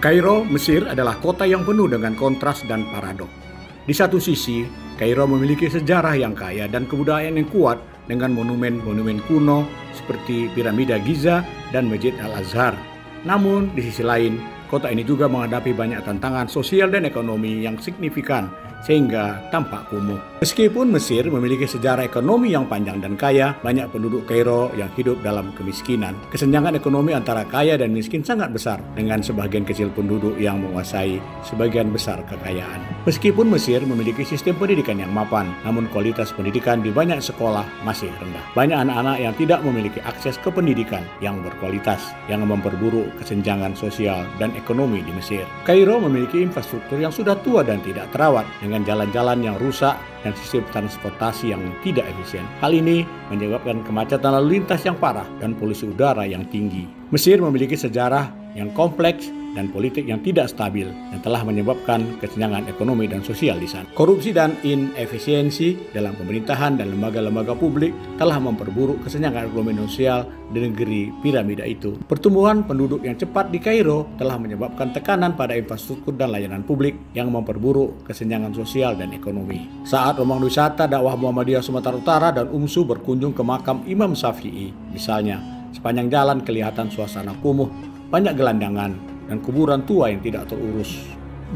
Kairo, Mesir adalah kota yang penuh dengan kontras dan paradok. Di satu sisi, Kairo memiliki sejarah yang kaya dan kebudayaan yang kuat dengan monumen-monumen kuno seperti piramida Giza dan Masjid Al-Azhar. Namun, di sisi lain, kota ini juga menghadapi banyak tantangan sosial dan ekonomi yang signifikan sehingga tampak kumuh. Meskipun Mesir memiliki sejarah ekonomi yang panjang dan kaya, banyak penduduk Kairo yang hidup dalam kemiskinan. Kesenjangan ekonomi antara kaya dan miskin sangat besar, dengan sebagian kecil penduduk yang menguasai sebagian besar kekayaan. Meskipun Mesir memiliki sistem pendidikan yang mapan, namun kualitas pendidikan di banyak sekolah masih rendah. Banyak anak-anak yang tidak memiliki akses ke pendidikan yang berkualitas, yang memperburuk kesenjangan sosial dan ekonomi di Mesir. Kairo memiliki infrastruktur yang sudah tua dan tidak terawat, dengan jalan-jalan yang rusak dan sistem transportasi yang tidak efisien. Hal ini menyebabkan kemacetan lalu lintas yang parah dan polusi udara yang tinggi. Mesir memiliki sejarah yang kompleks dan politik yang tidak stabil yang telah menyebabkan kesenjangan ekonomi dan sosial di sana. Korupsi dan inefisiensi dalam pemerintahan dan lembaga-lembaga publik telah memperburuk kesenjangan ekonomi dan sosial di negeri piramida itu. Pertumbuhan penduduk yang cepat di Kairo telah menyebabkan tekanan pada infrastruktur dan layanan publik yang memperburuk kesenjangan sosial dan ekonomi. Saat rombongan wisata dakwah Muhammadiyah Sumatera Utara dan UMSU berkunjung ke makam Imam Syafi'i, misalnya, sepanjang jalan kelihatan suasana kumuh, banyak gelandangan, dan kuburan tua yang tidak terurus.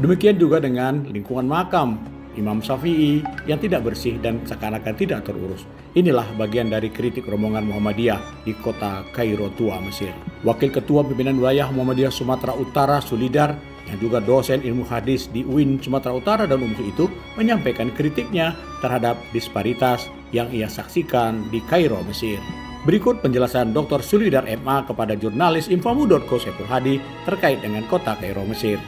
Demikian juga dengan lingkungan makam Imam Syafi'i yang tidak bersih dan seakan-akan tidak terurus. Inilah bagian dari kritik rombongan Muhammadiyah di kota Kairo tua, Mesir. Wakil Ketua Pimpinan Wilayah Muhammadiyah Sumatera Utara Sulidar, yang juga dosen ilmu hadis di UIN Sumatera Utara dan UMSU itu, menyampaikan kritiknya terhadap disparitas yang ia saksikan di Kairo, Mesir. Berikut penjelasan Dr. Sulidar MA kepada jurnalis Infomu.co Saiful Hadi terkait dengan kota Kairo, Mesir.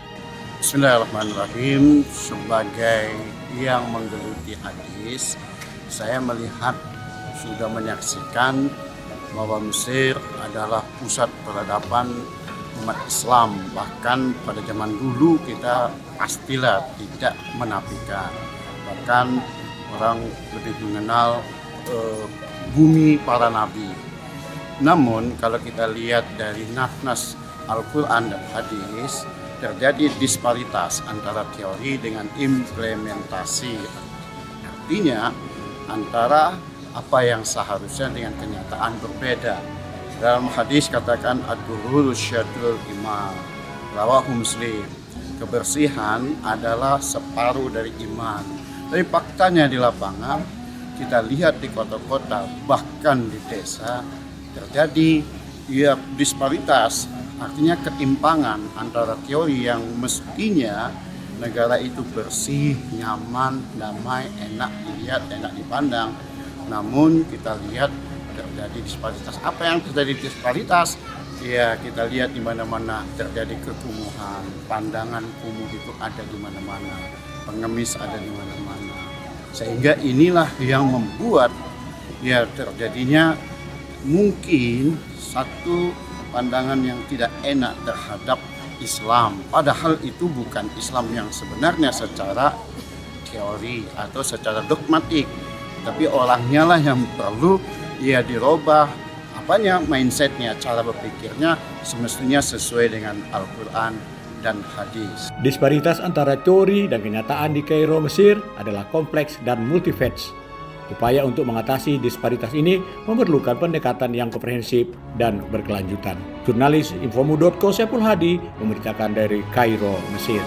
Bismillahirrahmanirrahim. Sebagai yang menggeluti hadis, saya melihat, sudah menyaksikan bahwa Mesir adalah pusat peradaban umat Islam. Bahkan pada zaman dulu kita pastilah tidak menafikan. Bahkan orang lebih mengenal bumi para nabi. Namun kalau kita lihat dari nas Al-Quran dan hadis, terjadi disparitas antara teori dengan implementasi. Artinya antara apa yang seharusnya dengan kenyataan berbeda. Dalam hadis katakan ad-duhur syatrul iman, rawahu Muslim. Kebersihan adalah separuh dari iman. Tapi faktanya di lapangan, kita lihat di kota-kota, bahkan di desa, terjadi disparitas, artinya ketimpangan antara teori yang mestinya negara itu bersih, nyaman, damai, enak dilihat, enak dipandang. Namun kita lihat terjadi disparitas. Apa yang terjadi disparitas? Ya, kita lihat di mana-mana terjadi kekumuhan, pandangan kumuh itu ada di mana-mana, pengemis ada di mana-mana. Sehingga inilah yang membuat terjadinya mungkin satu pandangan yang tidak enak terhadap Islam. Padahal itu bukan Islam yang sebenarnya secara teori atau secara dogmatik. Tapi orangnya lah yang perlu dirubah mindsetnya, cara berpikirnya semestinya sesuai dengan Al-Quran dan hadis. Disparitas antara teori dan kenyataan di Kairo, Mesir adalah kompleks dan multifacets. Upaya untuk mengatasi disparitas ini memerlukan pendekatan yang komprehensif dan berkelanjutan. Jurnalis Infomu.co Saiful Hadi memberitakan dari Kairo, Mesir.